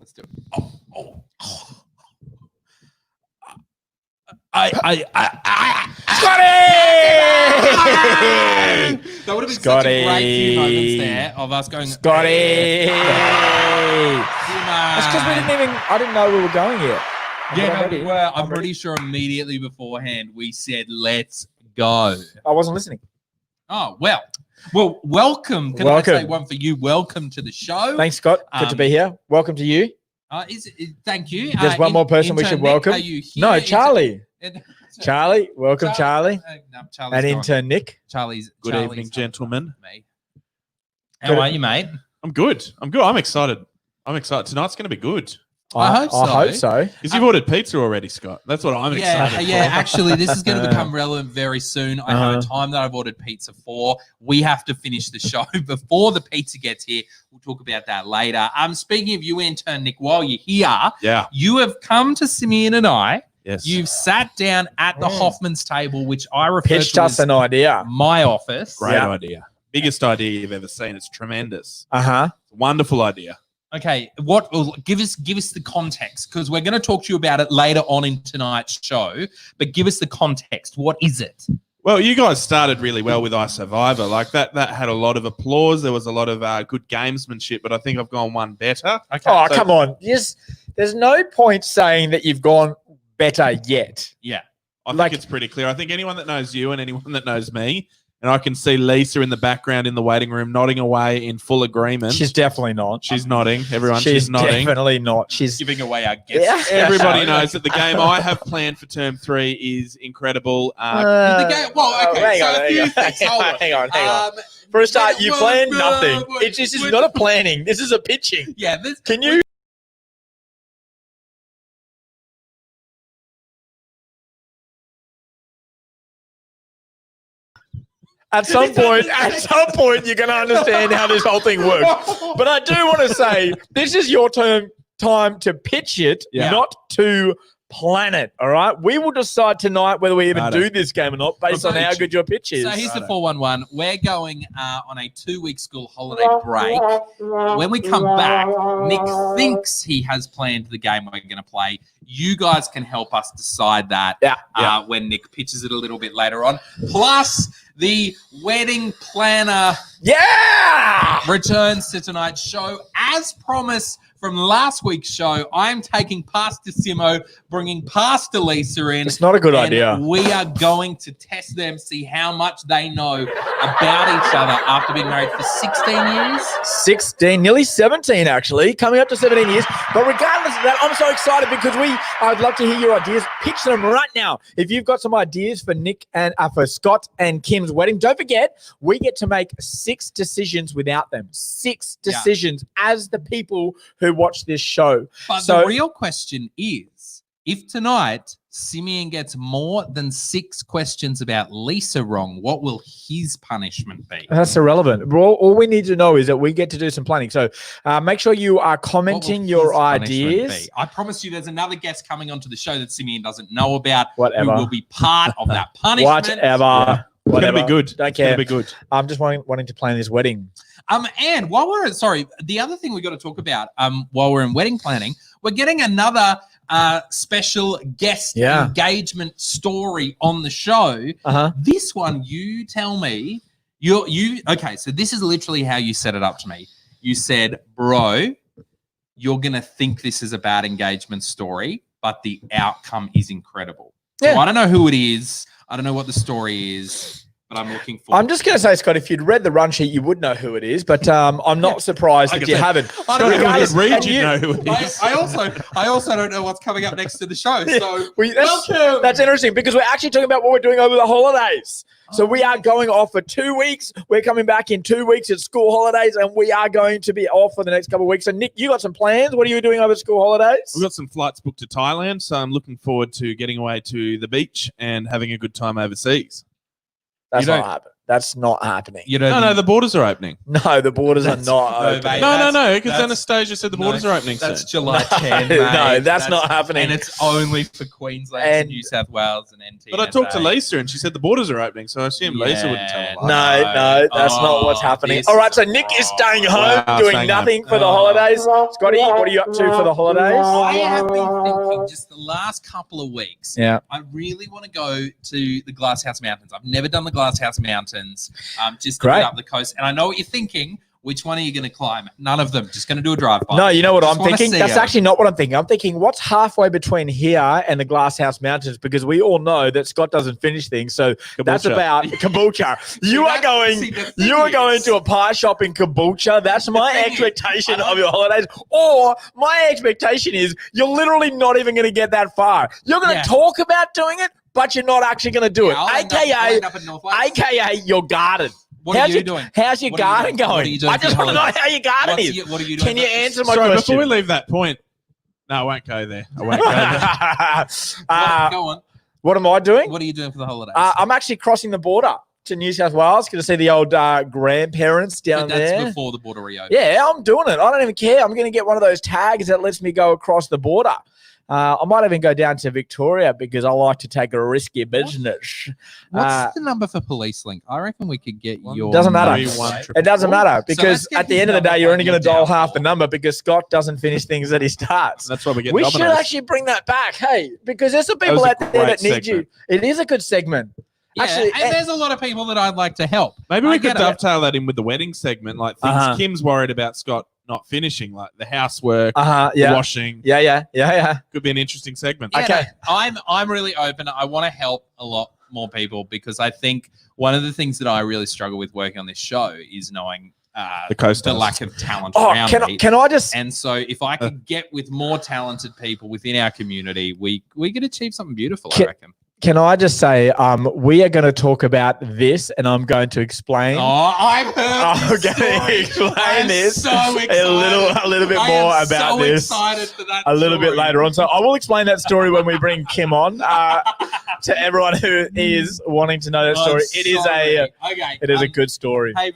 Let's do it. Scotty! That would have been such a great few moments there of us going, Scotty! That's because I didn't know we were going yet. I'm pretty sure immediately beforehand we said, let's go. I wasn't listening. Oh, well, welcome. Can I say one for you? Welcome to the show. Thanks, Scott. Good to be here. Welcome to you. Thank you. There's one more person we should welcome. Are you here? No, Charlie. Charlie, welcome, Charlie. Charlie's and intern Nick. Charlie's. Good evening, gentlemen. How are you, mate? I'm good. I'm excited. Tonight's going to be good. I hope so. Because you've ordered pizza already, Scott. That's what I'm excited for. Yeah, actually, this is going to become relevant very soon. I have a time that I've ordered pizza for. We have to finish the show before the pizza gets here. We'll talk about that later. Speaking of you, intern Nick, while you're here, you have come to Simeon and I. Yes. You've sat down at the Hoffman's table, which I refer pitched to us as an idea. My office. Great idea. Biggest idea you've ever seen. It's tremendous. Wonderful idea. Okay, give us the context, because we're going to talk to you about it later on in tonight's show, but give us the context. What is it? Well, you guys started really well with iSurvivor. Like that had a lot of applause. There was a lot of good gamesmanship, but I think I've gone one better. Okay. Come on. Yes, there's no point saying that you've gone better yet. Yeah. I think it's pretty clear. I think anyone that knows you and anyone that knows me, and I can see Lisa in the background in the waiting room nodding away in full agreement. She's definitely not. She's nodding. Everyone, she's nodding. Definitely not. She's giving away our guests. Everybody knows that the game I have planned for term 3 is incredible. The game. Well, okay. Hang on. For a start, you planned nothing. This is not a planning. This is a pitching. Yeah. Can you? At some point, you're going to understand how this whole thing works. But I do want to say, this is your time to pitch it, not to plan it, all right? We will decide tonight whether we even do this game or not based on how good your pitch is. So here's the 411. We're going on a 2-week school holiday break. When we come back, Nick thinks he has planned the game we're going to play. You guys can help us decide that when Nick pitches it a little bit later on. Plus, the wedding planner returns to tonight's show. As promised from last week's show, I'm taking Pastor Simo, bringing Pastor Lisa in. It's not a good idea. We are going to test them, see how much they know about each other after being married for 16 years. 16, nearly 17 actually, coming up to 17 years. But regardless of that, I'm so excited because I'd love to hear your ideas. Pitch them right now. If you've got some ideas for Nick and for Scott and Kim's wedding, don't forget, we get to make 6 decisions without them. 6 decisions as the people who watch this show. But the real question is, if tonight Simeon gets more than 6 questions about Lisa wrong, what will his punishment be? That's irrelevant. All we need to know is that we get to do some planning. So make sure you are commenting your ideas. I promise you there's another guest coming onto the show that Simeon doesn't know about. Whatever. Who will be part of that punishment. Whatever. It's going to be good. Don't care. It's going to be good. I'm just wanting to plan this wedding. And while we're the other thing we got to talk about while we're in wedding planning, we're getting another special guest engagement story on the show. This one, you tell me, okay, so this is literally how you set it up to me. You said, bro, you're going to think this is a bad engagement story, but the outcome is incredible. So I don't know who it is. I don't know what the story is, but I'm looking forward. I'm just going to say, Scott, if you'd read the run sheet, you would know who it is, but I'm not surprised that you haven't. I don't know who it is. I also don't know what's coming up next to the show. So welcome. That's interesting because we're actually talking about what we're doing over the holidays. So we are going off for 2 weeks. We're coming back in 2 weeks at school holidays, and we are going to be off for the next couple of weeks. So, Nick, you got some plans? What are you doing over school holidays? We've got some flights booked to Thailand, so I'm looking forward to getting away to the beach and having a good time overseas. That's not happening. That's not happening. You know, No, the borders are opening. No, the borders are not opening. mate, No, because that's- Anastasia said the borders are opening That's soon. July 10, mate. No, that's not happening. And it's only for Queensland, And- New South Wales, and NT. But I talked to Lisa and she said the borders are opening, so I assume Lisa wouldn't tell a lie. No, that's not what's happening. All right, so Nick is staying home, doing staying nothing home. for the holidays. Scotty, what are you up to for the holidays? I have been thinking just the last couple of weeks. Yeah. I really want to go to the Glasshouse Mountains. I've never done the Glasshouse Mountains, just to Great. get up the coast. And I know what you're thinking. Which one are you going to climb? None of them. Just going to do a drive-by. No, you know what Just I'm wanna thinking? see That's it. actually not what I'm thinking. I'm thinking what's halfway between here and the Glasshouse Mountains, because we all know that Scott doesn't finish things. So that's Kombucha. about kombucha. You are going to a pie shop in kombucha. That's my thing is, expectation I of your holidays. Or my expectation is you're literally not even going to get that far. You're going to Yeah. talk about doing it, but you're not actually going to do I'll it. end up- I'll end up in North Lakes. AKA your garden. What are How's you your, doing? How's your What are you garden doing? What are going? you doing I for just your want to know holidays? how your garden is. What are you doing? Can you answer my Sorry, question? before we leave that point, no, I won't go there. I won't go there. Go on. What am I doing? What are you doing for the holidays? I'm actually crossing the border to New South Wales. Going to see the old grandparents down But that's there. before the border reopens. Yeah, I'm doing it. I don't even care. I'm going to get one of those tags that lets me go across the border. I might even go down to Victoria because I like to take a risky business. What's the number for Police Link? I reckon we could get your. Doesn't matter. number. It doesn't matter So because let's get at the his end of the number day, you're on only your going to dial down half the board. number because Scott doesn't finish things that he starts. That's why we get We Domino's. should actually bring that back, hey, because there's some people was a out there that great need you. segment. It is a good segment. Yeah, Actually, and there's a lot of people that I'd like to help. Maybe I we could get it. dovetail that in with the wedding segment, like things Uh-huh. Kim's worried about Scott not finishing, like the housework, Uh-huh, the yeah. washing. Yeah. Could be an interesting segment. Yeah, Okay. no, I'm really open. I want to help a lot more people because I think one of the things that I really struggle with working on this show is knowing The co-stars. the lack of talent Oh, around me. can I just And so if I could get with more talented people within our community, we could achieve something beautiful, I reckon. Can I just say, we are going to talk about this, and I'm going to explain. Oh, I've heard I'm this going to story. explain I am this so excited. a little bit I more am about so this excited for that a little bit story. later on. So I will explain that story when we bring Kim on. To everyone who is wanting to know that story, I'm it is sorry. a Okay. it is a good story. Hey,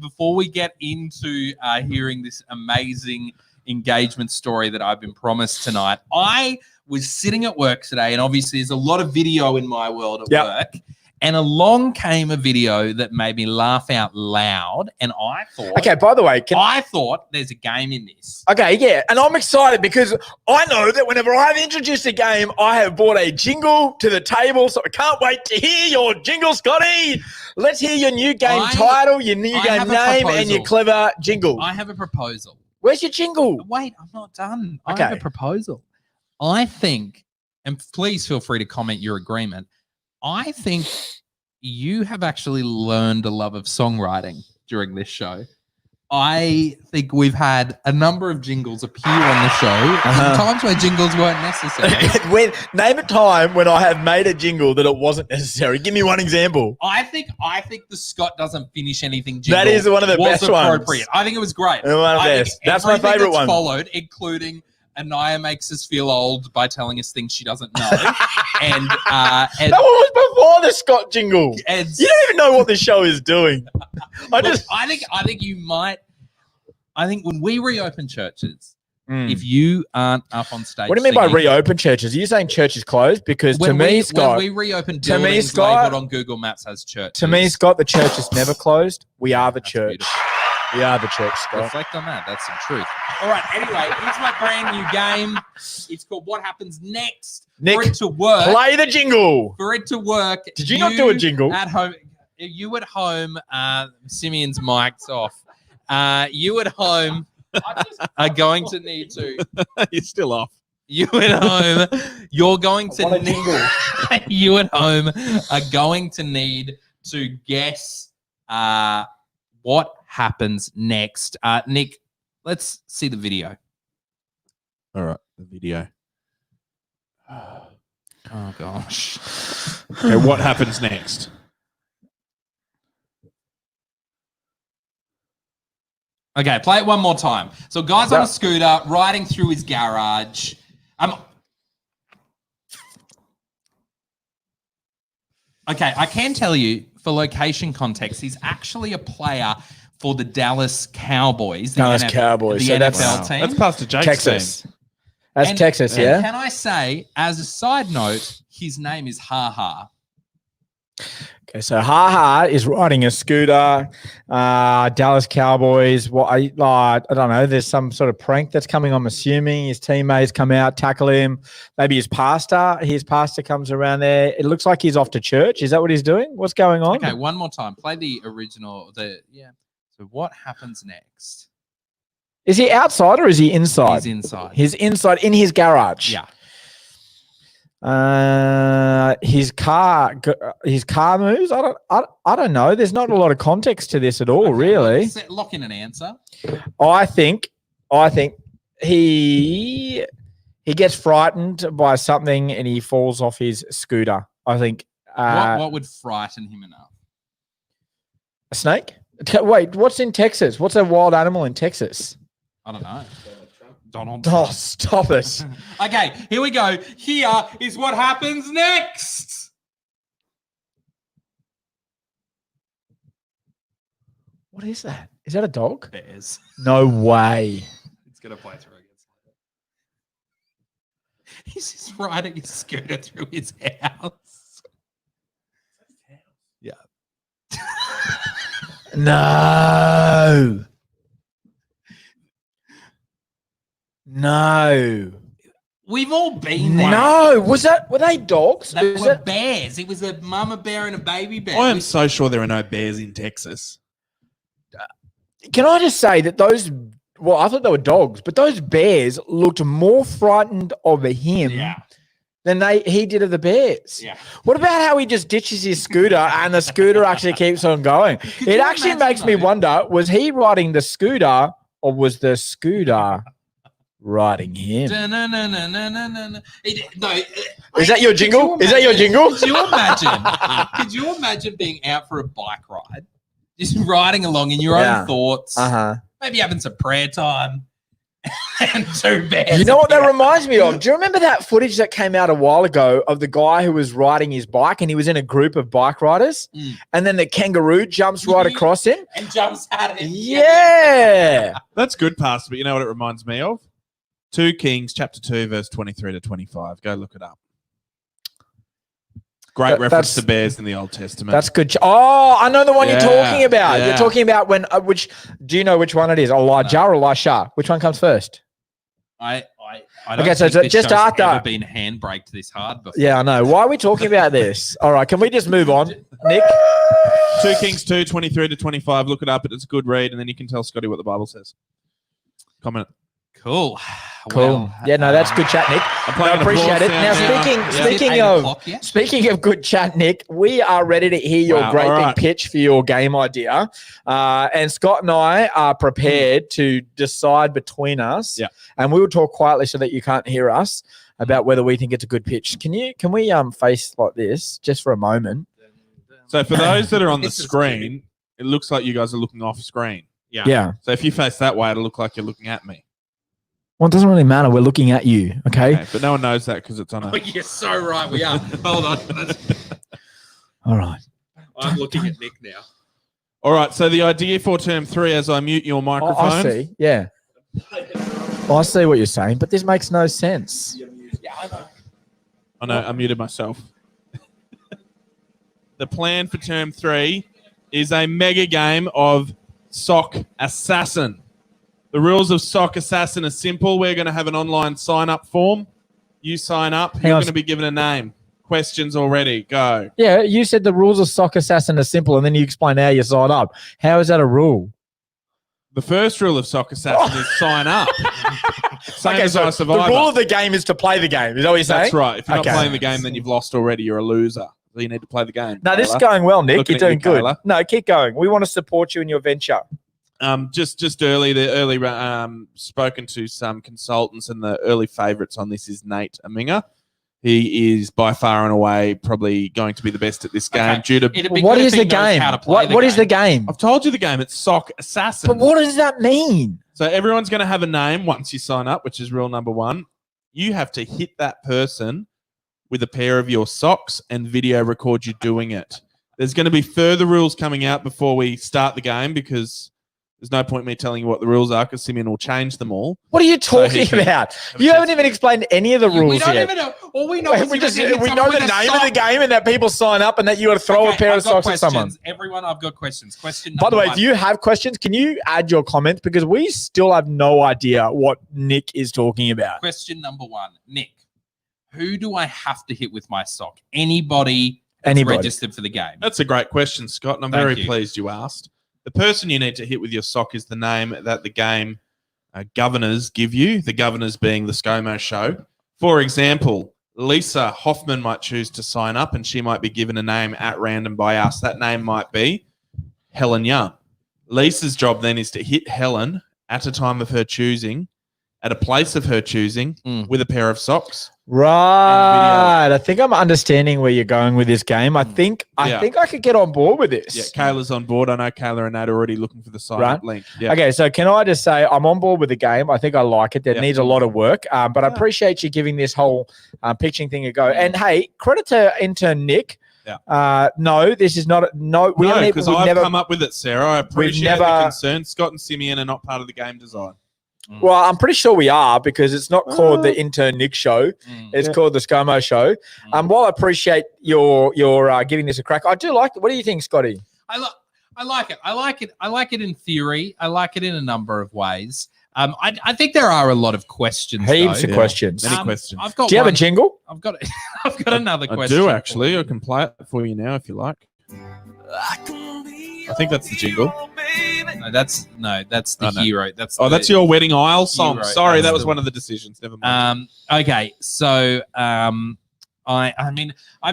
before we get into hearing this amazing engagement story that I've been promised tonight, I was sitting at work today, and obviously there's a lot of video in my world at Yep. work, and along came a video that made me laugh out loud, and I thought, Okay, by the way, I thought there's a game in this. Okay, yeah, and I'm excited because I know that whenever I've introduced a game, I have brought a jingle to the table, so I can't wait to hear your jingle, Scotty. Let's hear your new game title, your new I game have a name, and your proposal. clever jingle. I have a proposal. Where's your jingle? Wait, I'm not done. I Okay. have a proposal. I think, and please feel free to comment your agreement, I think you have actually learned a love of songwriting during this show. I think we've had a number of jingles appear on the show in times where jingles weren't necessary. Name a time when I have made a jingle that it wasn't necessary. Give me one example. I think the Scott doesn't finish anything jingle That is one of the was best ones. appropriate. I think it was great. One of the I think best. That's my everything favorite that's one. followed, including Anaya makes us feel old by telling us things she doesn't know. and That one was before the Scott jingle. and You don't even know what the show is doing. I think you might. I think when we reopen churches, if you aren't up on stage, What do you mean by singing- reopen churches? Are you saying church is closed? Because to me, Scott, when we reopen to me, buildings Scott- labeled on Google Maps as church. the church is never closed. We are the That's church. beautiful. We are the church, Scott. Reflect on that. That's some truth. All right. Anyway, here's my brand new game. It's called What Happens Next. Nick, for it to work. Play the jingle. For it to work. Did you not do a jingle? At home. You at home. Simeon's mic's off. You at home are going to need to. You're still off. You at home. You're going to Want a need. jingle? You at home are going to need to guess. What happens next? Nick, let's see the video. All right, the video. Oh, gosh. Okay, what happens next? Okay, play it one more time. So, guy's on a scooter riding through his garage. Okay, I can tell you for location context, he's actually a player for the Dallas Cowboys. The Cowboys. The So NFL team. That's Pastor Jake's Texas. team. That's Texas, yeah. Can I say, as a side note, his name is Ha Ha. Okay, so Ha is riding a scooter. Dallas Cowboys. I don't know. There's some sort of prank that's coming. I'm assuming his teammates come out, tackle him. Maybe his pastor. His pastor comes around there. It looks like he's off to church. Is that what he's doing? What's going on? Okay, one more time. Play the original. So what happens next? Is he outside or is he inside? He's inside. He's inside in his garage. Yeah. His car moves. I don't know. There's not a lot of context to this at all, really. Lock in an answer. I think he gets frightened by something and he falls off his scooter. I think. What would frighten him enough? A snake? Wait, what's in Texas? What's a wild animal in Texas? I don't know. Donald Oh, Trump. stop it. Okay, here we go. Here is what happens next. What is that? Is that a dog? Bears. No way. It's going to play through against later. He's just riding his scooter through his house. Yeah. No. No. We've all been there. No. Were they dogs? That were bears. It was a mama bear and a baby bear. I am so sure there are no bears in Texas. Can I just say that I thought they were dogs, but those bears looked more frightened of him than he did of the bears. Yeah. What about how he just ditches his scooter and the scooter actually keeps on going? It actually makes me wonder, was he riding the scooter or was the scooter riding him? No. Is that your jingle? Is that your jingle? Could you imagine being out for a bike ride? Just riding along in your own thoughts. Maybe having some prayer time. And two bears. You know what that reminds me of? Do you remember that footage that came out a while ago of the guy who was riding his bike and he was in a group of bike riders and then the kangaroo jumps right across him? And jumps at him. Yeah. That's good, Pastor, but you know what it reminds me of? 2 Kings, chapter 2, verse 23 to 25. Go look it up. Great reference to bears in the Old Testament. That's good. I know the one you're talking about. Yeah. You're talking about when, do you know which one it is? Elijah or Elisha? Which one comes first? I don't think this just after ever been handbraked this hard before. Yeah, I know. Why are we talking about this? All right, can we just move on, Nick? 2 Kings 2, 23 to 25. Look it up. It's a good read, and then you can tell Scotty what the Bible says. Comment. Cool. Well, yeah, no, that's good chat, Nick. I appreciate it. Now, speaking of good chat, Nick, we are ready to hear your great big pitch for your game idea. And Scott and I are prepared to decide between us. Yeah. And we will talk quietly so that you can't hear us about whether we think it's a good pitch. Can we face like this just for a moment? So for those that are on the screen, it looks like you guys are looking off screen. Yeah. So if you face that way, it'll look like you're looking at me. Well, it doesn't really matter. We're looking at you, okay? But no one knows that because it's on a... Oh, you're so right. We are. Hold on. All right. I'm looking at Nick now. All right. So the idea for term 3, as I mute your microphone... I see. Yeah. I see what you're saying, but this makes no sense. Yeah, I know. I know. I muted myself. The plan for term 3 is a mega game of Sock Assassin. The rules of Sock Assassin are simple. We're going to have an online sign-up form. You sign up. You're going to be given a name. Questions already. Go. Yeah, you said the rules of Sock Assassin are simple, and then you explain how you sign up. How is that a rule? The first rule of Sock Assassin is sign up. Same as I Survivor. The rule of the game is to play the game. Is that what you're saying? That's right. If you're not playing the game, then you've lost already. You're a loser. So you need to play the game. No, this is going well, Nick. Looking you're doing good. Kayla. No, keep going. We want to support you in your venture. Just early spoken to some consultants, and the early favourites on this is Nate Aminga. He is by far and away probably going to be the best at this game. Due to what is the game? What is the game? I've told you the game. It's Sock Assassin. But what does that mean? So everyone's going to have a name once you sign up, which is rule number 1. You have to hit that person with a pair of your socks and video record you doing it. There's going to be further rules coming out before we start the game because there's no point in me telling you what the rules are because Simeon will change them all. What are you talking about? You haven't even explained any of the rules We don't yet. even know. All we know is we know someone the with a name sock. of the game and that people sign up and that you got to throw a pair I've of got socks at questions. someone. Everyone, I've got questions. Question By the number way, one. if you have questions, can you add your comments because we still have no idea what Nick is talking about. Question number one, Nick. Who do I have to hit with my sock? Anybody that's registered for the game. That's a great question, Scott, and I'm very pleased you asked. The person you need to hit with your sock is the name that the game governors give you, the governors being the ScoMo Show. For example, Lisa Hoffman might choose to sign up and she might be given a name at random by us. That name might be Helen Young. Lisa's job then is to hit Helen at a time of her choosing, at a place of her choosing, with a pair of socks. Right. I think I'm understanding where you're going with this game. I think I could get on board with this. Yeah, Kayla's on board. I know Kayla and Nate are already looking for the sign-up link. Yeah. Okay, so can I just say I'm on board with the game. I think I like it. It needs a lot of work, but I appreciate you giving this whole pitching thing a go. And, hey, credit to intern Nick. Yeah. No, this is not. Because I've come up with it, Sarah. I appreciate the concern. Scott and Simeon are not part of the game design. Well, I'm pretty sure we are because it's not called the Intern Nick Show. It's called the ScoMo Show. While I appreciate your giving this a crack, I do like it. What do you think, Scotty? I like it. I like it in theory. I like it in a number of ways. I think there are a lot of questions. Heaps of questions. Many questions. Do you have a jingle? I've got another question. I do actually. I can play it for you now if you like. I think that's the jingle. No, that's the hero. That's your wedding aisle song. Hero. Sorry, that was one of the decisions. Never mind. Okay, so I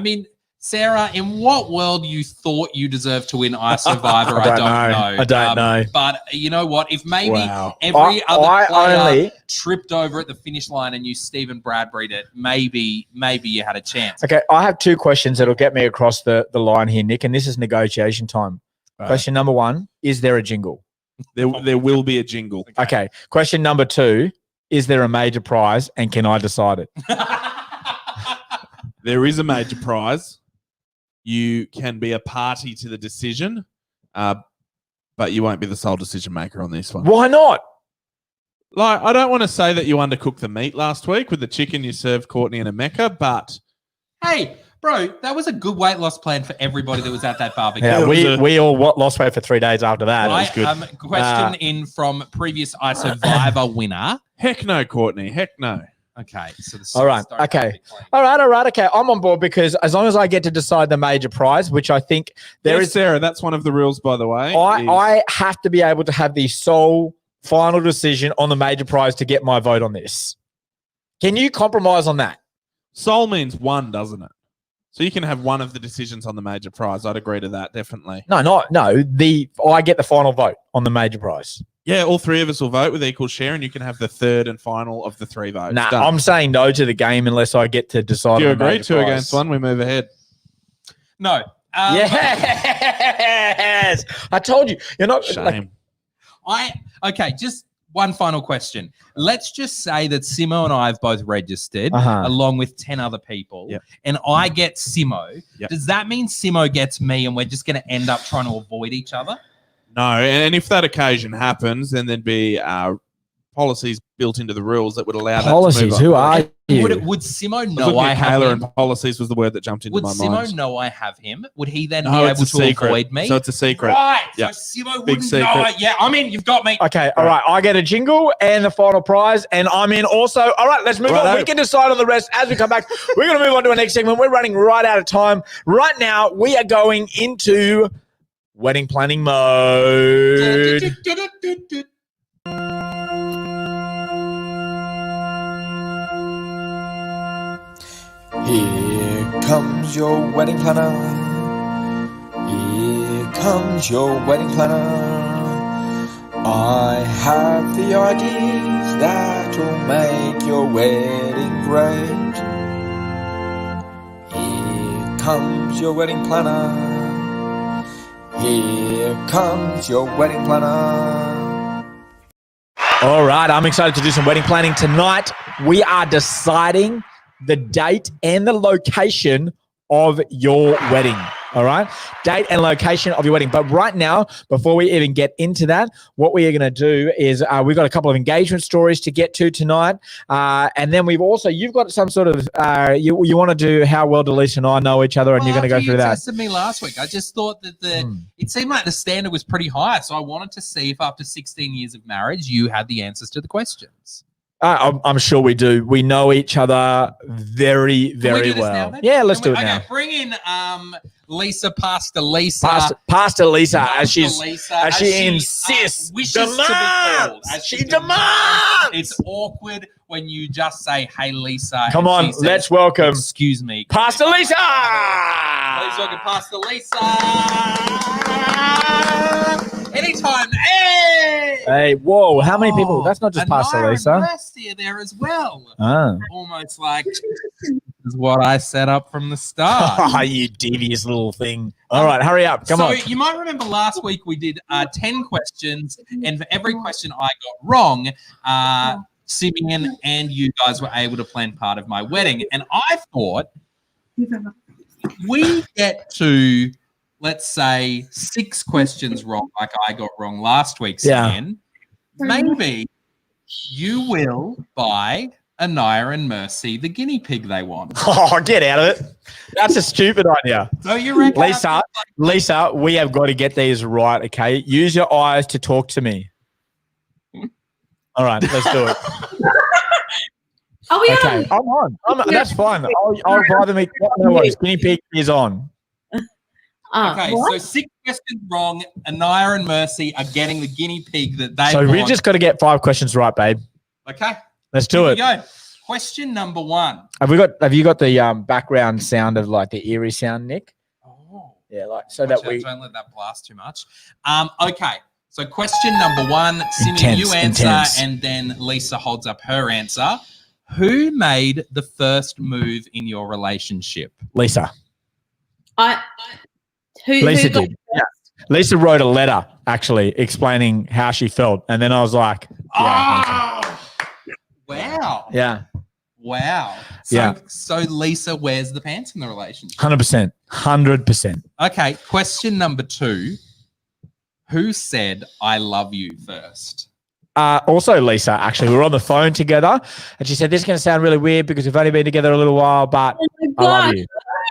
mean, Sarah, in what world you thought you deserved to win I Survivor? I don't know. I don't know. But you know what? If maybe every other player tripped over at the finish line and you Stephen Bradbury'd it, maybe you had a chance. Okay, I have two questions that'll get me across the line here, Nick, and this is negotiation time. Right. Question number one, is there a jingle? There will be a jingle. Okay. Question number two, is there a major prize and can I decide it? There is a major prize. You can be a party to the decision, but you won't be the sole decision maker on this one. Why not? Like, I don't want to say that you undercooked the meat last week with the chicken you served Courtney and Emeka, but... Hey, bro, that was a good weight loss plan for everybody that was at that barbecue. Yeah, we all lost weight for 3 days after that. It was good. Question in from previous I Survivor winner. Heck no, Courtney. Heck no. Okay. So all right. Okay. All right. Okay. I'm on board because as long as I get to decide the major prize, which I think there is, Sarah, that's one of the rules, by the way. I have to be able to have the sole final decision on the major prize to get my vote on this. Can you compromise on that? Sole means one, doesn't it? So you can have one of the decisions on the major prize. I'd agree to that, definitely. No. I get the final vote on the major prize. Yeah, all three of us will vote with equal share, and you can have the third and final of the three votes. Nah, I'm saying no to the game unless I get to decide. Do you on the agree? major 2 prize. against 1, we move ahead. No. Yes, I told you. You're not. Shame. Okay. Just one final question. Let's just say that Simo and I have both registered along with 10 other people, and I get Simo. Does that mean Simo gets me, and we're just going to end up trying to avoid each other? No, and if that occasion happens, then there'd be policies built into the rules that would allow policies. that to move on. Who are you? Would Simo know I have him? And policies was the word that jumped into my mind. Would Simo know I have him? Would he then be able to avoid me? So it's a secret. Right. Yep. So Simo wouldn't know it. Yeah, I'm in. You've got me. Okay. All right. I get a jingle and the final prize, and I'm in also. All right. Let's move on. We can decide on the rest as we come back. We're going to move on to our next segment. We're running right out of time. Right now, we are going into wedding planning mode. Here comes your wedding planner. Here comes your wedding planner. I have the ideas that'll make your wedding great. Here comes your wedding planner. Here comes your wedding planner. All right, I'm excited to do some wedding planning tonight. We are deciding the date and the location of your wedding. All right. Date and location of your wedding. But right now, before we even get into that, what we are going to do is we've got a couple of engagement stories to get to tonight. And then you've got some sort of, you want to do how well do Lisa and I know each other, and you're going to go through that. You tested me last week. I just thought that it seemed like the standard was pretty high. So I wanted to see if after 16 years of marriage, you had the answers to the questions. I'm sure we do. We know each other very, very well. Yeah, let's do it now. Okay, bring in Lisa, Pastor Lisa. Pastor Lisa, as she wishes insists, to be called. She demands. It's awkward when you just say, "Hey, Lisa." Come on, says, let's welcome. Excuse me, Pastor Lisa. Please welcome Pastor Lisa. Anytime. Hey, whoa, how many people? That's not just Pastor Lisa. Mercy there as well. Oh. Almost like this is what I set up from the start. Oh, you devious little thing. All right, hurry up. Come on. So you might remember last week we did 10 questions, and for every question I got wrong, Simeon and you guys were able to plan part of my wedding. And I thought we get to, let's say, 6 questions wrong, like I got wrong last week, Simeon. Maybe you will buy Anaya and Mercy the guinea pig they want. Oh, get out of it. That's a stupid idea. So you reckon? Lisa, we have got to get these right, okay? Use your eyes to talk to me. All right, let's do it. Are we okay, on? I'm on. That's fine. I'll buy them. No worries. Guinea pig is on. Okay, so 6 questions wrong. Anaya and Mercy are getting the guinea pig that they want. So we just got to get 5 questions right, babe. Okay. Let's do it. Here we go. Question number 1. Have you got the background sound of like the eerie sound, Nick? Oh. Yeah, like so that we don't let that blast too much. Okay. So question number 1, Simeon, you answer, and then Lisa holds up her answer. Who made the first move in your relationship? Lisa. Lisa did. Yeah. Lisa wrote a letter actually explaining how she felt, and then I was like, wow. Yeah. Wow. So Lisa wears the pants in the relationship. 100%. Okay. Question number 2. Who said I love you first? Also, Lisa, actually, we were on the phone together, and she said, this is going to sound really weird because we've only been together a little while, but I love you.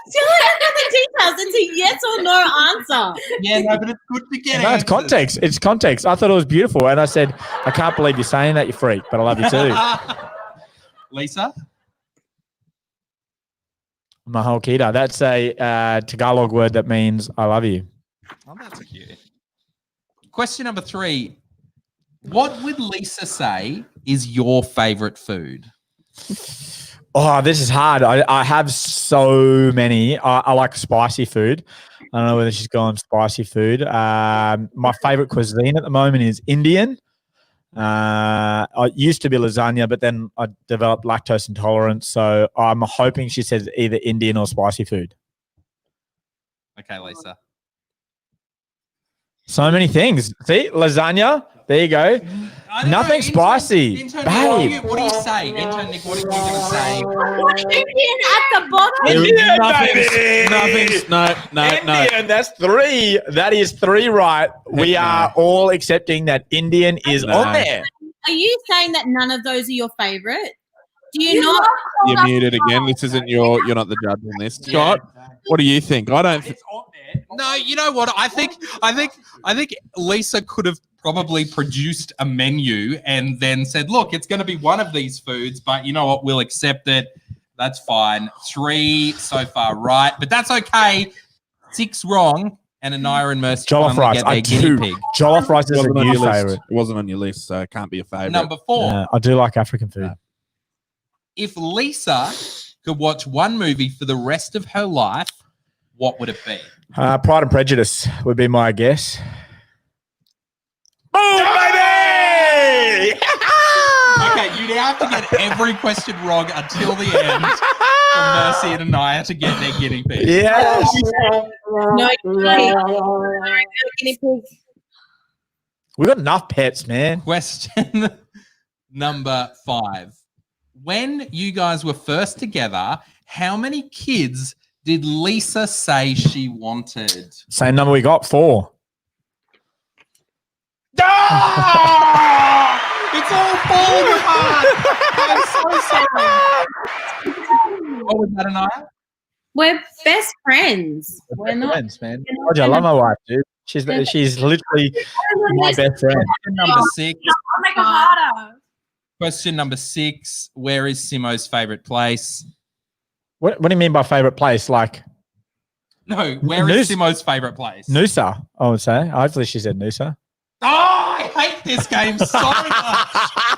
Still haven't got the details. It's a yes or no answer. Yeah, no, but it's good to get answers. It's context. It's context. I thought it was beautiful, and I said, I can't believe you're saying that, you freak, but I love you too. Lisa? Mahalkita. That's a Tagalog word that means I love you. Oh, that's cute. Question number 3. What would Lisa say is your favorite food? Oh, this is hard. I have so many. I like spicy food. I don't know whether she's gone spicy food. My favorite cuisine at the moment is Indian. I used to be lasagna, but then I developed lactose intolerance. So I'm hoping she says either Indian or spicy food. Okay, Lisa. So many things. See, lasagna. There you go. Nothing spicy. Intern, babe. what do you say? Intern Nick, what are you going to say? Indian at the bottom. Indian, that's 3. That is 3 right. We are all accepting that Indian is on there. Are you saying that none of those are your favorite? Do you not? You're muted again. This isn't you're not the judge on this. Scott, what do you think? I don't think. No, you know what? I think Lisa could have probably produced a menu and then said, look, it's going to be one of these foods, but you know what? We'll accept it. That's fine. 3 so far right, but that's okay. 6 wrong. And Anaya and Mercy jollof rice. I do. Jollof rice is a new favorite. It wasn't on your list, so it can't be a favorite. Number 4. I do like African food. If Lisa could watch one movie for the rest of her life, what would it be? Pride and Prejudice would be my guess. Boom, baby! Okay, you now have to get every question wrong until the end for Mercy and Anaya to get their guinea pig. Yes. No guinea pig. We got enough pets, man. Question number 5. when you guys were first together, how many kids did Lisa say she wanted? Same number we got, 4. It's all falling apart. I'm so sorry. What was that, Anaya? We're best friends. We're not friends, man. I love my wife, dude. She's literally my best friend. Question number 6. I'll make it harder. Question number 6. Where is Simo's favorite place? What do you mean by favorite place? Like, no, where is Simo's favorite place? Noosa, I would say. Hopefully she said Noosa. Oh, I hate this game so much.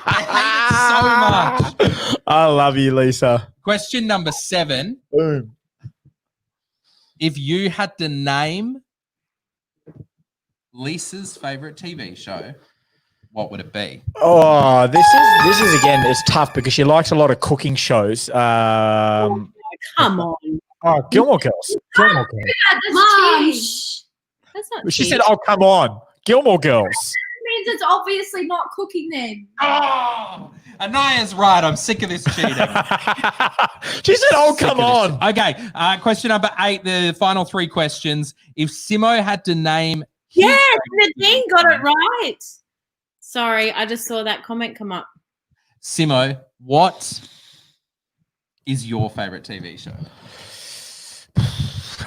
I hate it so much. I love you, Lisa. Question number 7. Boom. If you had to name Lisa's favorite TV show, what would it be? Oh, this is again, it's tough because she likes a lot of cooking shows. Come on. Oh, Gilmore Girls. Gilmore Girls. Mom, That's not She cheap. said, "Oh, come on, Gilmore Girls." means it's obviously not cooking then. Oh, Anaya's right. I'm sick of this cheating. She said, "Oh, come on." Okay. Question number 8. The final 3 questions. If Simo had to name, Yes, Nadine got it right. Sorry, I just saw that comment come up. Simo, what is your favorite TV show?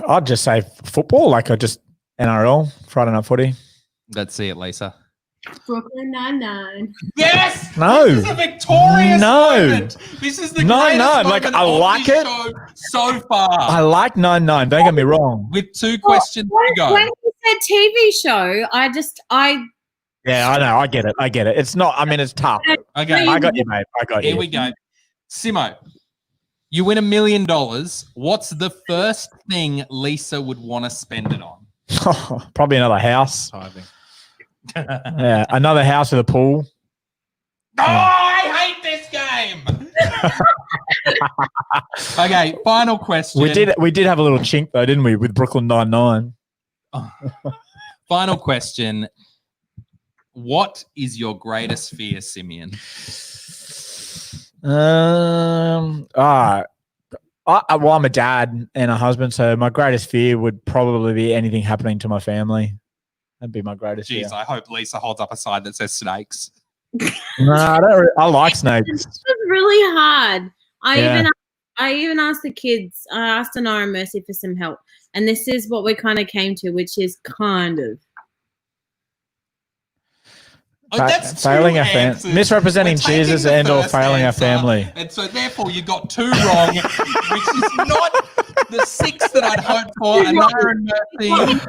I'd just say football, like I just NRL, Friday Night Footy. Let's see it, Lisa. Brooklyn Nine-Nine. Yes. No. This is a victorious moment. This is the greatest moment like I of like this it show so far. I like 9-9. Don't get me wrong. With 2 questions to go. When you said TV show, Yeah, I know. I get it. It's not. I mean, it's tough. Okay. I got you, mate. I got you. Here we go. Simo, you win $1 million. What's the first thing Lisa would want to spend it on? Probably another house. Yeah, another house with a pool. Oh, I hate this game. Okay, final question. We did have a little chink though, didn't we, with Brooklyn Nine-Nine? Final question. What is your greatest fear, Simeon? Well, I'm a dad and a husband, so my greatest fear would probably be anything happening to my family. That'd be my greatest fear. Jeez, I hope Lisa holds up a sign that says snakes. No, I like snakes. This was really hard. I even asked the kids. I asked Anara and Mercy for some help, and this is what we kind of came to, which is kind of. Oh, that's failing two our family, answers. misrepresenting We're taking Jesus the and or first failing our answer, family. And so therefore you got 2 wrong, which is not the 6 that I'd hoped for. Anara and Mercy. One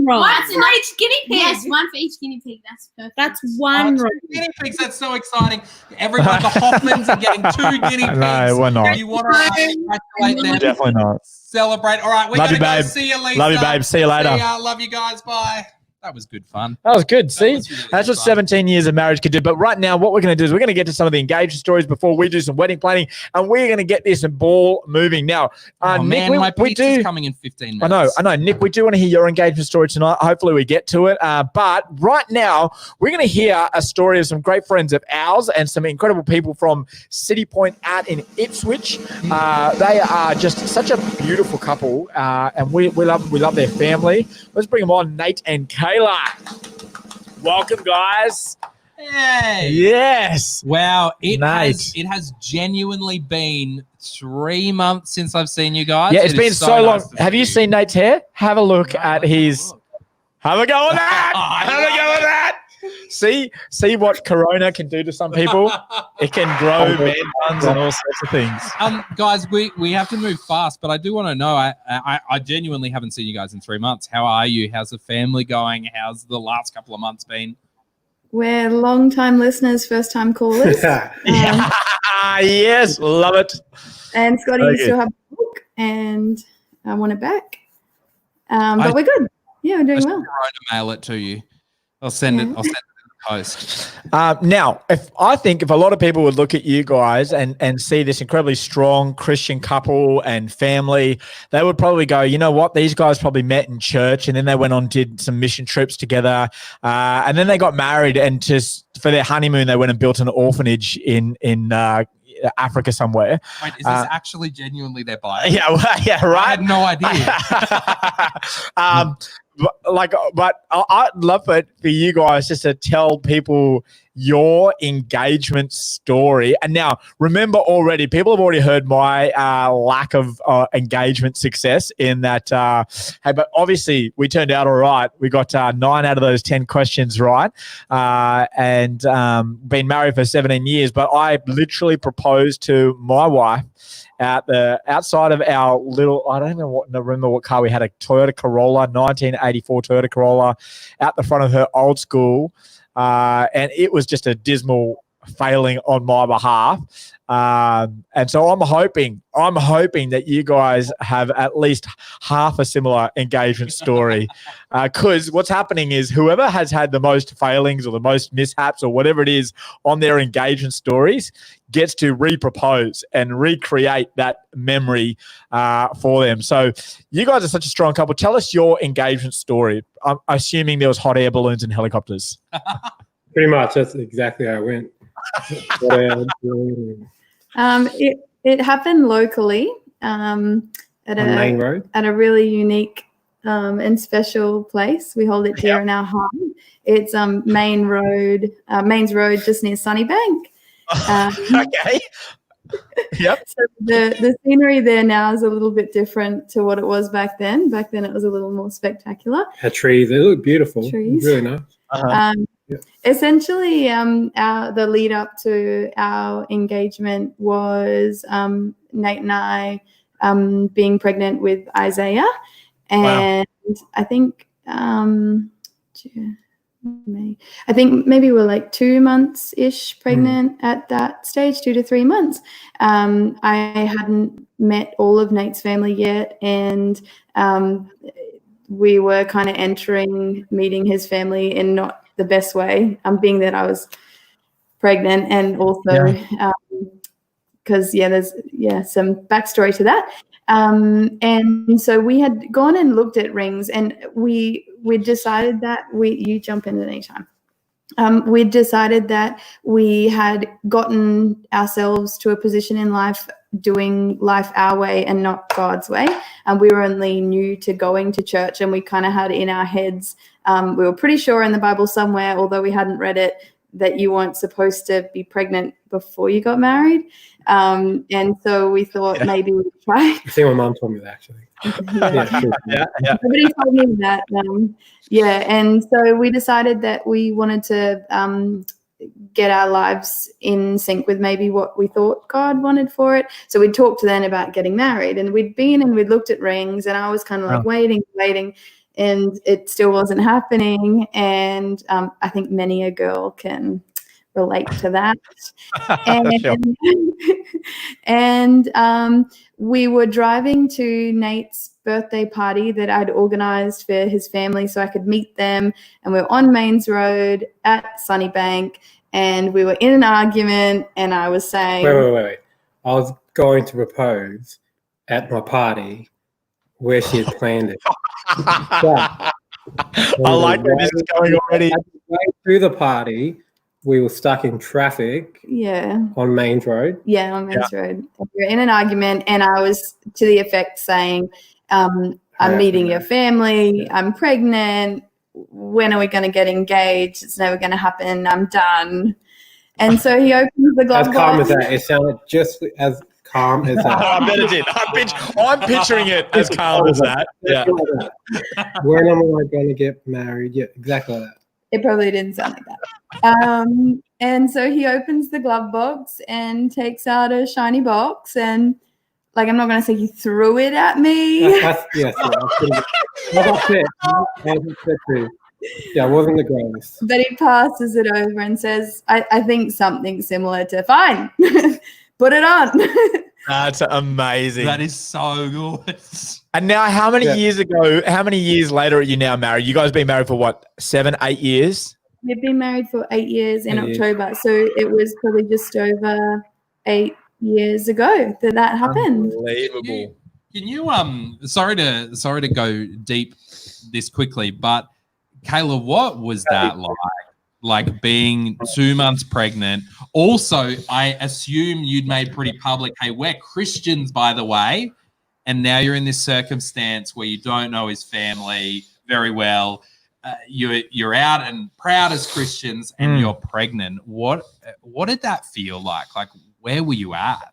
wrong. One for each guinea pig. Yes, one for each guinea pig. That's perfect. That's one wrong. Guinea pigs, that's so exciting. Everyone, the Hoffmans are getting 2 guinea pigs. No, we're not. You want to congratulate them? Definitely not. Celebrate. All right, we're Love going to you, go. babe. See you, Lisa. Love you, babe. See you later. See ya. Love you guys. Bye. That was good fun. That was good. See, was really that's good what fun. 17 years of marriage could do. But right now, what we're going to do is we're going to get to some of the engagement stories before we do some wedding planning, and we're going to get this ball moving. Now, Oh, Nick, man, my we pizza's do. coming in 15 minutes. I know, Nick. We do want to hear your engagement story tonight. Hopefully, we get to it. But right now, we're going to hear a story of some great friends of ours and some incredible people from City Point out in Ipswich. They are just such a beautiful couple, and we love their family. Let's bring them on, Nate and Kayla. Welcome, guys. Hey. Yes. Wow. It Nice. has genuinely been 3 months since I've seen you guys. Yeah, it's It been is so long. nice to Have see you seen Nate's hair? Have a look at his. Look. Have a go with that. I Have a go with that. See what Corona can do to some people. It can grow man buns and all sorts of things. Guys, we have to move fast, but I do want to know. I genuinely haven't seen you guys in 3 months. How are you? How's the family going? How's the last couple of months been? We're long-time listeners, first-time callers. Yes, love it. And Scotty, Very you still good. have the book, and I want it back. But we're good. Yeah, we're doing well. I'll mail it to you. I'll send it. I'll send it in the post. Now, if a lot of people would look at you guys and see this incredibly strong Christian couple and family, they would probably go, you know what? These guys probably met in church, and then they went on did some mission trips together, and then they got married, and just for their honeymoon, they went and built an orphanage in Africa somewhere. Wait, is this actually genuinely their bio? Yeah, yeah, right. I had no idea. But I'd love it for you guys just to tell people your engagement story. And now, remember already, people have already heard my lack of engagement success in that. Hey, but obviously we turned out all right. We got 9 out of those 10 questions right, and been married for 17 years. But I literally proposed to my wife outside of our little, I don't even remember what car we had, a Toyota Corolla, 1984 Toyota Corolla, out the front of her old school. And it was just a dismal failing on my behalf. And so I'm hoping that you guys have at least half a similar engagement story. Because what's happening is whoever has had the most failings or the most mishaps or whatever it is on their engagement stories gets to repropose and recreate that memory for them. So you guys are such a strong couple. Tell us your engagement story. I'm assuming there was hot air balloons and helicopters. Pretty much. That's exactly how it went. It happened locally at Main Road. At a really unique and special place. We hold it dear in our heart. It's Mains Road, just near Sunnybank. Okay. Yep. So the scenery there now is a little bit different to what it was back then. Back then it was a little more spectacular. Had trees. They look beautiful. Trees. Really nice. Essentially, the lead up to our engagement was Nate and I being pregnant with Isaiah, and I think maybe we're like 2 months ish pregnant at that stage, 2 to 3 months. I hadn't met all of Nate's family yet, and we were kind of meeting his family in not the best way, being that I was pregnant, and also because there's some backstory to that. And so we had gone and looked at rings, and we decided that you jump in at any time. We decided that we had gotten ourselves to a position in life doing life our way and not God's way. We were only new to going to church, and we kind of had in our heads, we were pretty sure in the Bible somewhere, although we hadn't read it, that you weren't supposed to be pregnant before you got married. And so we thought maybe we'd try. I think my mom told me that, actually. Nobody told me that. And so we decided that we wanted to get our lives in sync with maybe what we thought God wanted for it. So we talked then about getting married, and we'd looked at rings, and I was kind of like waiting, and it still wasn't happening. And I think many a girl can relate to that. And we were driving to Nate's birthday party that I'd organized for his family so I could meet them. And we were on Mains Road at Sunnybank, and we were in an argument, and I was saying... Wait. I was going to propose at my party where she had planned it. I like where this is going already. Through the party, we were stuck in traffic. On Mains Road. Yeah, on Mains Road. We were in an argument, and I was to the effect saying, I'm meeting your family. I'm pregnant. When are we going to get engaged? It's never going to happen. I'm done. And so he opens the glove box. As calm as that. It sounded just as calm as that. I bet it did. I'm picturing it as calm as that. Yeah. When am I going to get married? Yeah, exactly like that. It probably didn't sound like that. And so he opens the glove box and takes out a shiny box, and like, I'm not going to say he threw it at me. Yes. That's it. Yeah, it wasn't the greatest. But he passes it over and says, I think something similar to, fine, put it on. That's amazing. That is so good. And now, how many years later are you now married? You guys been married for what, 7, 8 years? We've been married for 8 years in October. So it was probably just over 8 years ago that happened. Unbelievable. Can you sorry to go deep this quickly, but Kayla, what was that like? Like being 2 months pregnant Also, I assume you'd made pretty public, hey, we're Christians, by the way, and now you're in this circumstance where you don't know his family very well. You're out and proud as Christians, and you're pregnant. What did that feel like? Like, where were you at?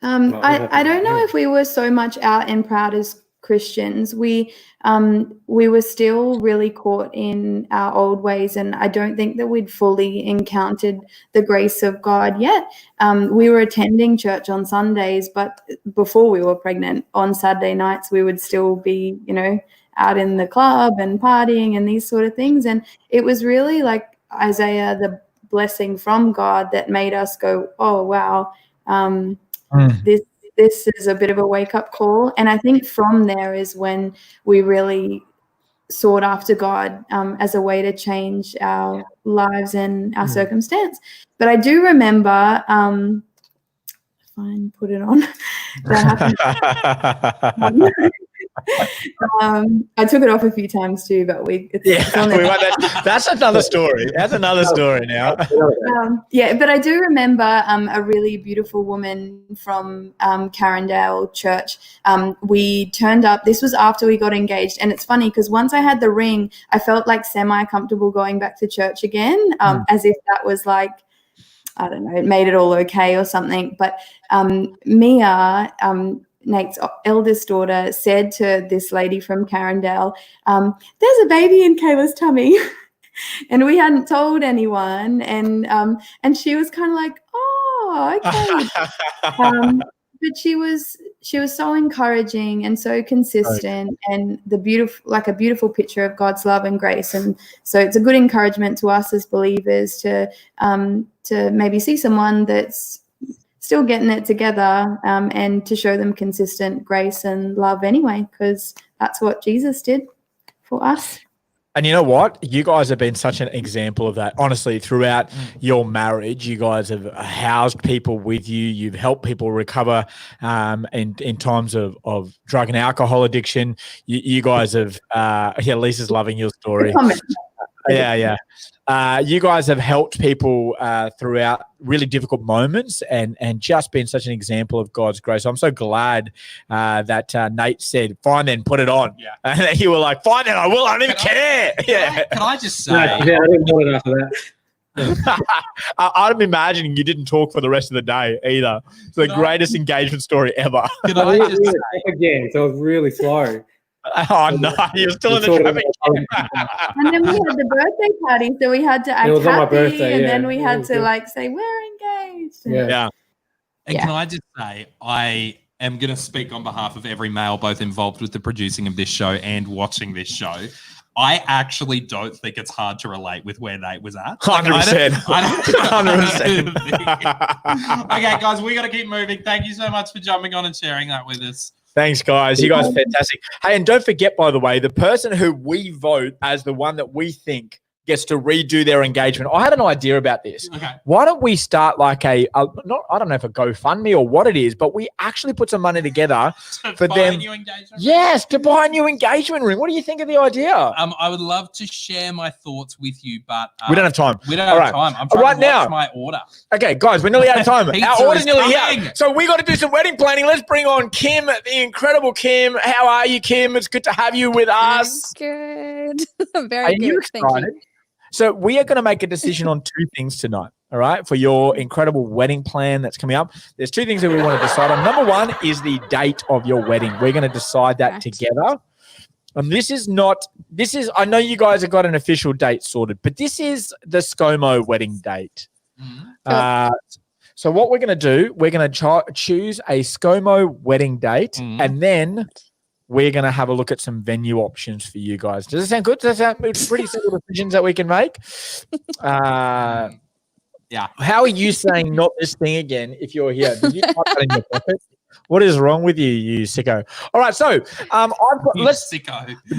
I don't know if we were so much out and proud as Christians. We were still really caught in our old ways, and I don't think that we'd fully encountered the grace of God yet. We were attending church on Sundays, but before we were pregnant, on Saturday nights we would still be, out in the club and partying and these sort of things. And it was really like Isaiah, the blessing from God, that made us go, oh wow, this is a bit of a wake-up call. And I think from there is when we really sought after God as a way to change our lives and our circumstance. But I do remember, fine, put it on. That happened. I took it off a few times too, but that's another story. That's another story now. But I do remember a really beautiful woman from Carindale Church. We turned up. This was after we got engaged, and it's funny because once I had the ring, I felt like semi-comfortable going back to church again, as if that was like, I don't know, it made it all okay or something. But Mia, Nate's eldest daughter, said to this lady from Carindale, there's a baby in Kayla's tummy. And we hadn't told anyone. And she was kind of like, oh, okay. But she was so encouraging and so consistent, and a beautiful picture of God's love and grace. And so it's a good encouragement to us as believers to maybe see someone that's still getting it together, and to show them consistent grace and love anyway, because that's what Jesus did for us. And you know what? You guys have been such an example of that. Honestly, throughout your marriage, you guys have housed people with you. You've helped people recover in times of drug and alcohol addiction. You guys have, Lisa's loving your story. Yeah. You guys have helped people throughout really difficult moments and just been such an example of God's grace. I'm so glad that Nate said, fine then, put it on. Yeah. And you were like, fine then, I will. I don't even care. Can I just say? I didn't want it after that. I'm imagining you didn't talk for the rest of the day either. It's the greatest engagement story ever. Can I just say? Again, so it was really slow. Oh no, you're still in the traffic. And then we had the birthday party, so we had to act happy, on my birthday, and then we had to say we're engaged. Yeah. And can I just say, I am going to speak on behalf of every male, both involved with the producing of this show and watching this show. I actually don't think it's hard to relate with where Nate was at. 100%. 100%. Okay, guys, we got to keep moving. Thank you so much for jumping on and sharing that with us. Thanks, guys. You guys are fantastic. Hey, and don't forget, by the way, the person who we vote as the one that we think gets to redo their engagement. I had an idea about this. Okay. Why don't we start like I don't know if a GoFundMe or what it is, but we actually put some money together for them. Yes, to buy a new engagement ring. What do you think of the idea? I would love to share my thoughts with you, but we don't have time. We don't have time. I'm trying to watch my order. Okay, guys, we're nearly out of time. Our order's nearly out. So we got to do some wedding planning. Let's bring on Kim, the incredible Kim. How are you, Kim? It's good to have you with us. Good. Very good. Thank you. So we are going to make a decision on two things tonight, all right, for your incredible wedding plan that's coming up. There's two things that we want to decide on. Number one is the date of your wedding. We're going to decide that together. And I know you guys have got an official date sorted, but this is the ScoMo wedding date. So what we're going to do, we're going to choose a ScoMo wedding date, and then we're going to have a look at some venue options for you guys. Does it sound good? Does that sound pretty simple decisions that we can make? Yeah. How are you saying not this thing again if you're here? Did you type that in your pocket? What is wrong with you, you sicko? All right, so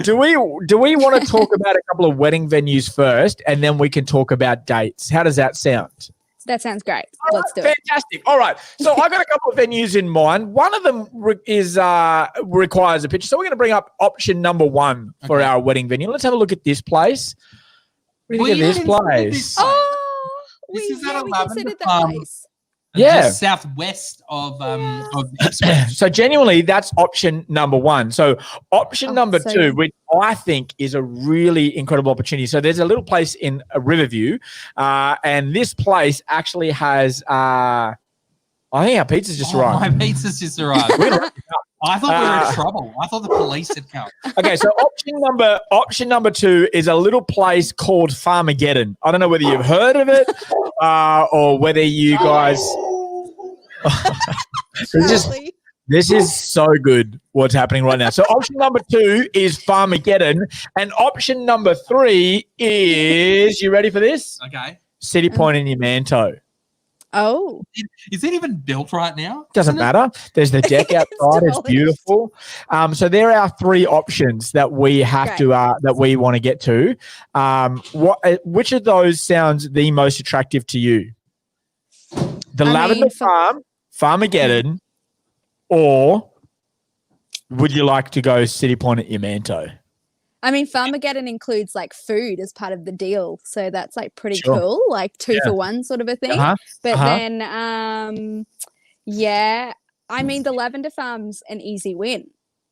do we want to talk about a couple of wedding venues first, and then we can talk about dates? How does that sound? That sounds great. Let's do it. Fantastic. All right. So I got a couple of venues in mind. One of them requires a picture. So we're going to bring up option number one for our wedding venue. Let's have a look at this place. What do you think of this place? is at we 11 considered that Farm. place. Yeah. Just southwest of Ipswich. So genuinely, that's option number one. So option number so two, good. which I think is a really incredible opportunity. So there's a little place in Riverview, and this place actually has. I think our pizza's just arrived. My pizza's just arrived. I thought we were in trouble. I thought the police had come. Okay, so option number two is a little place called Farmageddon. I don't know whether you've heard of it or whether you guys. This is so good. What's happening right now? So option number two is Farmageddon, and option number three is. You ready for this? Okay. City Point in Yamanto. Oh, Is it even built right now? Doesn't matter. There's the deck outside. It's beautiful. So there are three options that we have to that we want to get to. Which of those sounds the most attractive to you? The Lavender Farm, Farmageddon, or would you like to go City Point at Yamanto? I mean, Farmageddon includes like food as part of the deal, so that's like pretty cool, like 2 for 1 sort of a thing. But then, I mean, the Lavender Farm's an easy win.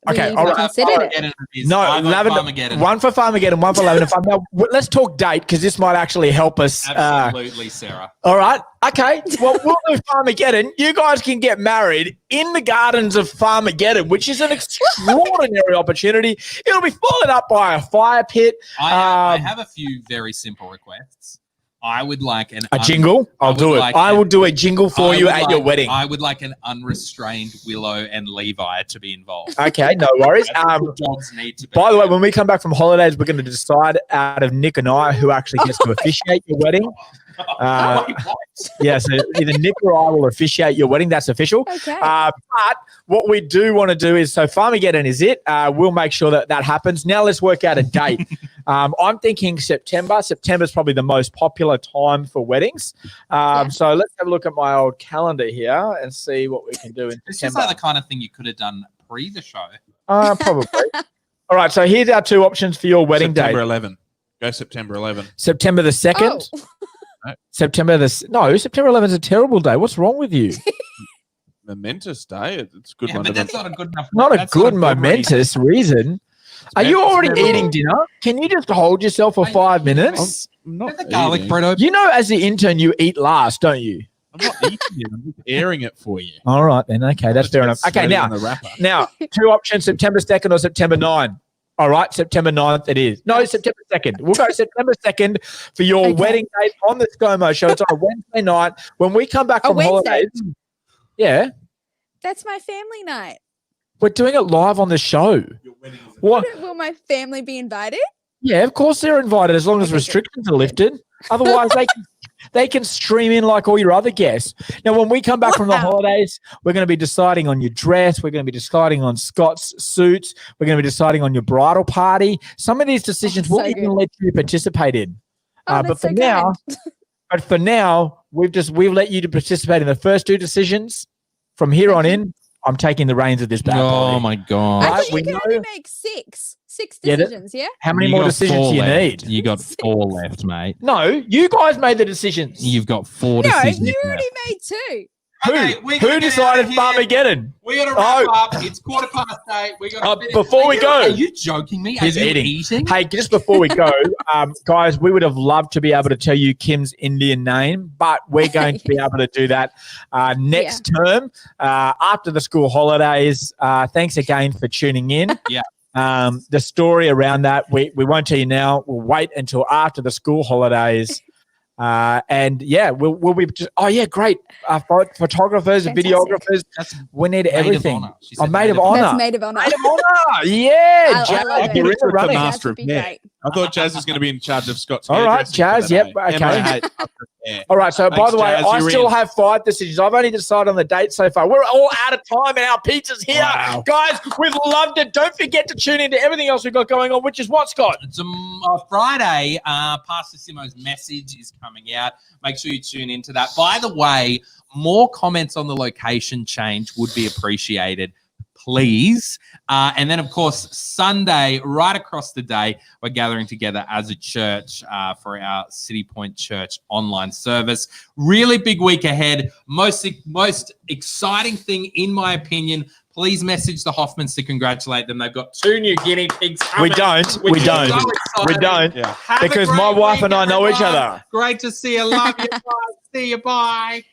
Okay, all right. Considered it. No, Lavender, one for Farmageddon, one for Lavender Farm. Now, let's talk date because this might actually help us. Absolutely, Sarah. All right. Okay. Well, we'll do Farmageddon. You guys can get married in the gardens of Farmageddon, which is an extraordinary opportunity. It'll be followed up by a fire pit. I have a few very simple requests. I would like a jingle. I'll do it. I will do a jingle for you at your wedding. I would like an unrestrained Willow and Levi to be involved. Okay, no worries. Dogs need to be. By the way, when we come back from holidays, we're going to decide out of Nick and I who actually gets to officiate your wedding. Yeah, so either Nick or I will officiate your wedding. That's official. Okay. But what we do want to do is, so Farmageddon is it. We'll make sure that happens. Now let's work out a date. I'm thinking September. September is probably the most popular time for weddings. So let's have a look at my old calendar here and see what we can do in It's September. just like the kind of thing you could have done pre the show. Probably. All right, so here's our two options for your wedding date. September 11. Go September 11. September the 2nd. Oh. September 11th is a terrible day. What's wrong with you? Momentous day. It's a good one. But that's not a good enough. Not a that's good not momentous reason. Are you already eating dinner? Can you just hold yourself for 5 minutes? I'm not the garlic eating. bread open. You know, as the intern, you eat last, don't you? I'm not eating it. I'm just airing it for you. All right, then. Okay, that's fair enough. Okay, now, two options, September 2nd or September 9th. All right, September 9th it is. No, September 2nd. We'll go September 2nd for your wedding date on the ScoMo Show. It's on a Wednesday night. When we come back from holidays. Yeah. That's my family night. We're doing it live on the show. What? Will my family be invited? Yeah, of course they're invited as long as restrictions are lifted. Otherwise, they can stream in like all your other guests. Now, when we come back from the holidays, we're going to be deciding on your dress. We're going to be deciding on Scott's suits. We're going to be deciding on your bridal party. Some of these decisions we'll even let you participate in. But for now, we've let you to participate in the first two decisions. From here on in, I'm taking the reins of this bad boy. Oh my god! I thought you can only make six decisions. Yeah. How many more decisions do you need? You got 4 left, mate. No, you guys made the decisions. You've got 4 No, decisions. you already made 2. Who decided Farmageddon? We got to wrap up. It's 8:15. We got before we go. Are you joking me? He's Are you eating. Hey, just before we go, guys, we would have loved to be able to tell you Kim's Indian name, but we're going to be able to do that next term after the school holidays. Thanks again for tuning in. Yeah. The story around that, we won't tell you now. We'll wait until after the school holidays. And yeah, we'll be just, great. Photographers, videographers. We need everything. Maid of honor. That's maid of honor. Maid of honor. Yeah. I love you're in the The running. master of Be hair. great. I thought Jazz was going to be in charge of Scott's All right, hairdressing Jazz. for the Yep. day. Okay. MIA. All right. So, by Thanks, the way, Jazz, I you're still in. have 5 decisions. I've only decided on the date so far. We're all out of time and our pizza's here. Wow. Guys, we've loved it. Don't forget to tune into everything else we've got going on, which is what, Scott? It's Friday. Pastor Simo's message is coming out. Make sure you tune into that. By the way, more comments on the location change would be appreciated. please. And then, of course, Sunday, right across the day, we're gathering together as a church for our City Point Church online service. Really big week ahead. Most exciting thing, in my opinion, please message the Hoffmans to congratulate them. They've got 2 new guinea pigs coming. We don't. Yeah. Because my wife and I know each other. Great to see you. Love you. Bye. See you. Bye.